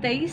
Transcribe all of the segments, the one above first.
23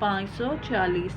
540।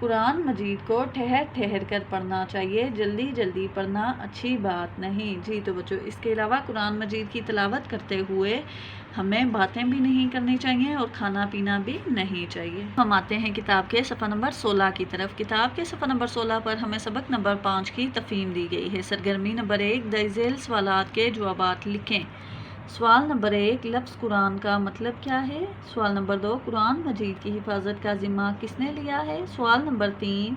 قرآن مجید کو ٹھہر ٹھہر کر پڑھنا چاہیے، جلدی جلدی پڑھنا اچھی بات نہیں۔ جی تو بچوں، اس کے علاوہ قرآن مجید کی تلاوت کرتے ہوئے ہمیں باتیں بھی نہیں کرنی چاہیے اور کھانا پینا بھی نہیں چاہیے۔ ہم آتے ہیں کتاب کے صفحہ نمبر 16 کی طرف۔ کتاب کے صفحہ نمبر 16 پر ہمیں سبق نمبر 5 کی تفہیم دی گئی ہے۔ سرگرمی نمبر 1، درج ذیل سوالات کے جوابات لکھیں۔ سوال نمبر 1، لفظ قرآن کا مطلب کیا ہے؟ سوال نمبر 2، قرآن مجید کی حفاظت کا ذمہ کس نے لیا ہے؟ سوال نمبر 3،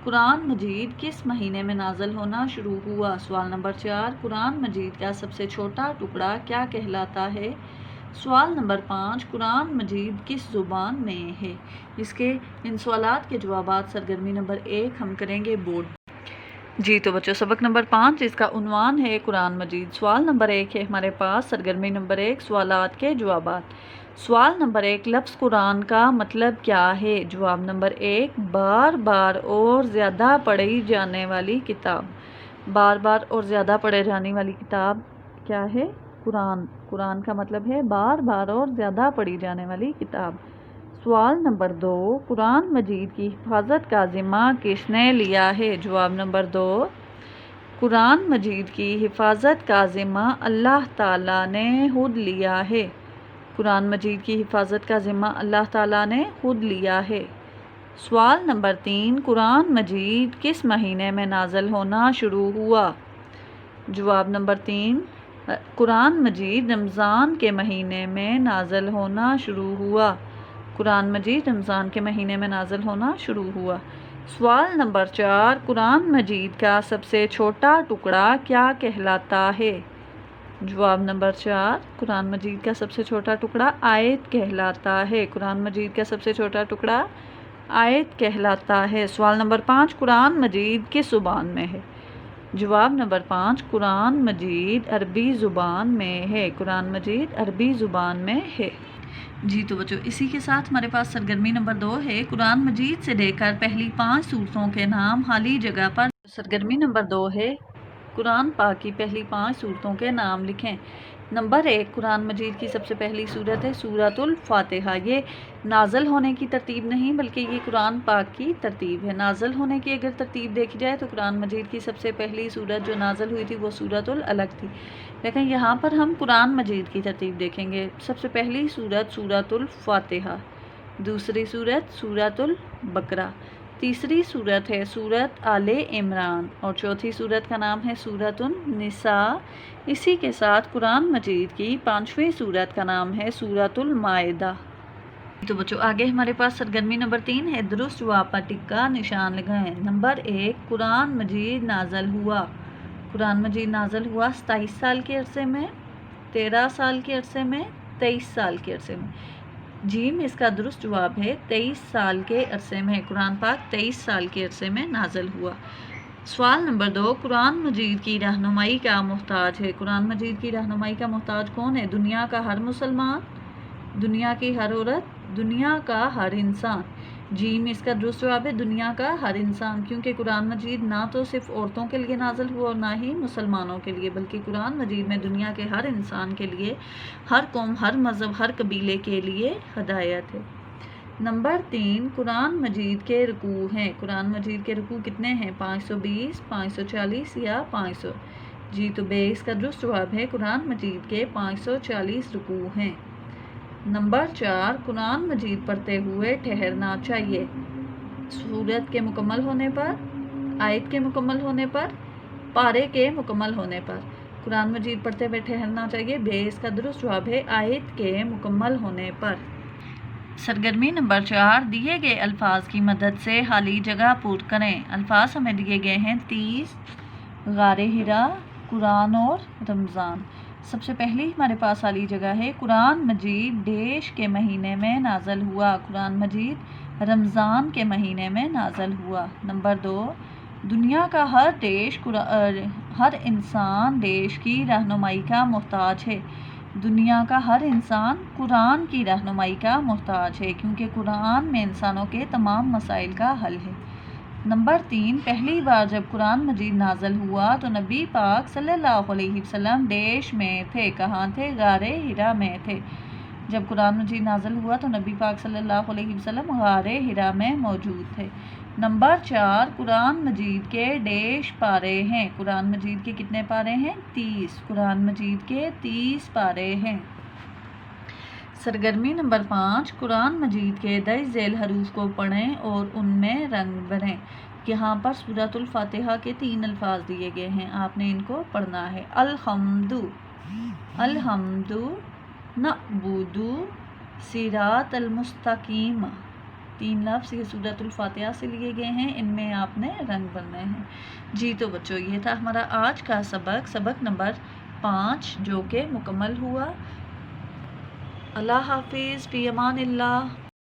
قرآن مجید کس مہینے میں نازل ہونا شروع ہوا؟ سوال نمبر 4، قرآن مجید کا سب سے چھوٹا ٹکڑا کیا کہلاتا ہے؟ سوال نمبر 5، قرآن مجید کس زبان میں ہے؟ اس کے ان سوالات کے جوابات سرگرمی نمبر 1 ہم کریں گے بورڈ۔ جی تو بچوں، سبق نمبر 5 جس کا عنوان ہے قرآن مجید۔ سوال نمبر 1 ہے ہمارے پاس سرگرمی نمبر 1 سوالات کے جوابات۔ سوال نمبر 1، لفظ قرآن کا مطلب کیا ہے؟ جواب نمبر 1، بار بار اور زیادہ پڑھی جانے والی کتاب۔ بار بار اور زیادہ پڑھے جانے والی کتاب کیا ہے؟ قرآن۔ قرآن کا مطلب ہے بار بار اور زیادہ پڑھی جانے والی کتاب۔ سوال نمبر 2، قرآن مجید کی حفاظت کا ذمہ کس نے لیا ہے؟ جواب نمبر 2، قرآن مجید کی حفاظت کا ذمہ اللہ تعالیٰ نے خود لیا ہے۔ قرآن مجید کی حفاظت کا ذمہ اللہ تعالیٰ نے خود لیا ہے۔ سوال نمبر 3، قرآن مجید کس مہینے میں نازل ہونا شروع ہوا؟ جواب نمبر 3، قرآن مجید رمضان کے مہینے میں نازل ہونا شروع ہوا۔ قرآن مجید رمضان کے مہینے میں نازل ہونا شروع ہوا۔ سوال نمبر 4، قرآن مجید کا سب سے چھوٹا ٹکڑا کیا کہلاتا ہے؟ جواب نمبر 4، قرآن مجید کا سب سے چھوٹا ٹکڑا آیت کہلاتا ہے۔ قرآن مجید کا سب سے چھوٹا ٹکڑا آیت کہلاتا ہے۔ سوال نمبر 5، قرآن مجید کس زبان میں ہے؟ جواب نمبر 5، قرآن مجید عربی زبان میں ہے۔ قرآن مجید عربی زبان میں ہے۔ جی تو بچوں، اسی کے ساتھ ہمارے پاس سرگرمی نمبر 2 ہے قرآن مجید سے لے کر پہلی 5 سورتوں کے نام خالی جگہ پر۔ سرگرمی نمبر 2 ہے قرآن پاک کی پہلی 5 سورتوں کے نام لکھیں۔ نمبر 1، قرآن مجید کی سب سے پہلی سورت ہے سورۃ الفاتحہ۔ یہ نازل ہونے کی ترتیب نہیں بلکہ یہ قرآن پاک کی ترتیب ہے۔ نازل ہونے کی اگر ترتیب دیکھی جائے تو قرآن مجید کی سب سے پہلی سورت جو نازل ہوئی تھی وہ سورۃ العلق تھی، لیکن یہاں پر ہم قرآن مجید کی ترتیب دیکھیں گے۔ سب سے پہلی سورت سورۃ الفاتحہ، دوسری سورت سورۃ البقرہ، تیسری سورت ہے سورۃ آل عمران اور چوتھی سورت کا نام ہے سورۃ النساء۔ اسی کے ساتھ قرآن مجید کی 5ویں سورت کا نام ہے سورۃ المائدہ۔ تو بچوں، آگے ہمارے پاس سرگرمی نمبر 3 ہے درست جواب پر ٹک کا نشان لگائیں۔ نمبر 1، قرآن مجید نازل ہوا۔ قرآن مجید نازل ہوا 27 سال کے عرصے میں، 13 سال کے عرصے میں، 23 سال کے عرصے میں۔ جیم اس کا درست جواب ہے 23 سال کے عرصے میں۔ قرآن پاک 23 سال کے عرصے میں نازل ہوا۔ سوال نمبر 2، قرآن مجید کی رہنمائی کا محتاج ہے۔ قرآن مجید کی رہنمائی کا محتاج کون ہے؟ دنیا کا ہر مسلمان، دنیا کی ہر عورت، دنیا کا ہر انسان۔ جیم اس کا درست جواب ہے دنیا کا ہر انسان، کیونکہ قرآن مجید نہ تو صرف عورتوں کے لیے نازل ہوا اور نہ ہی مسلمانوں کے لیے، بلکہ قرآن مجید میں دنیا کے ہر انسان کے لیے، ہر قوم، ہر مذہب، ہر قبیلے کے لیے ہدایت ہے۔ نمبر 3، قرآن مجید کے رکوع ہیں۔ قرآن مجید کے رکوع کتنے ہیں؟ 520، 540 یا 500؟ جی تو بے اس کا درست جواب ہے قرآن مجید کے 540 رکوع ہیں۔ نمبر 4، قرآن مجید پڑھتے ہوئے ٹھہرنا چاہیے۔ سورت کے مکمل ہونے پر، آیت کے مکمل ہونے پر، پارے کے مکمل ہونے پر۔ قرآن مجید پڑھتے ہوئے ٹھہرنا چاہیے، بے اس کا درست جواب ہے آیت کے مکمل ہونے پر۔ سرگرمی نمبر 4، دیے گئے الفاظ کی مدد سے خالی جگہ پر کریں۔ الفاظ ہمیں دیے گئے ہیں 30، غار حرا، قرآن اور رمضان۔ سب سے پہلی ہمارے پاس خالی جگہ ہے قرآن مجید ڈیش کے مہینے میں نازل ہوا۔ قرآن مجید رمضان کے مہینے میں نازل ہوا۔ نمبر 2، دنیا کا ہر انسان دیش کی رہنمائی کا محتاج ہے۔ دنیا کا ہر انسان قرآن کی رہنمائی کا محتاج ہے، کیونکہ قرآن میں انسانوں کے تمام مسائل کا حل ہے۔ نمبر 3، پہلی بار جب قرآن مجید نازل ہوا تو نبی پاک صلی اللہ علیہ وسلم دیش میں تھے۔ کہاں تھے؟ غار حرا میں تھے۔ جب قرآن مجید نازل ہوا تو نبی پاک صلی اللہ علیہ وسلم غار حرا میں موجود تھے۔ نمبر 4، قرآن مجید کے ڈیش پارے ہیں؟ قرآن مجید کے کتنے پارے ہیں؟ 30۔ قرآن مجید کے 30 پارے ہیں۔ سرگرمی نمبر 5، قرآن مجید کے درج ذیل حروف کو پڑھیں اور ان میں رنگ بھریں۔ یہاں پر سورۃ الفاتحہ کے 3 الفاظ دیے گئے ہیں، آپ نے ان کو پڑھنا ہے۔ الحمد، الحمد، نعبد، صراط المستقیم، 3 لفظ یہ سورۃ الفاتحہ سے لیے گئے ہیں، ان میں آپ نے رنگ بھرنے ہیں۔ جی تو بچوں، یہ تھا ہمارا آج کا سبق نمبر 5 جو کہ مکمل ہوا۔ اللہ حافظ، فی امان اللہ۔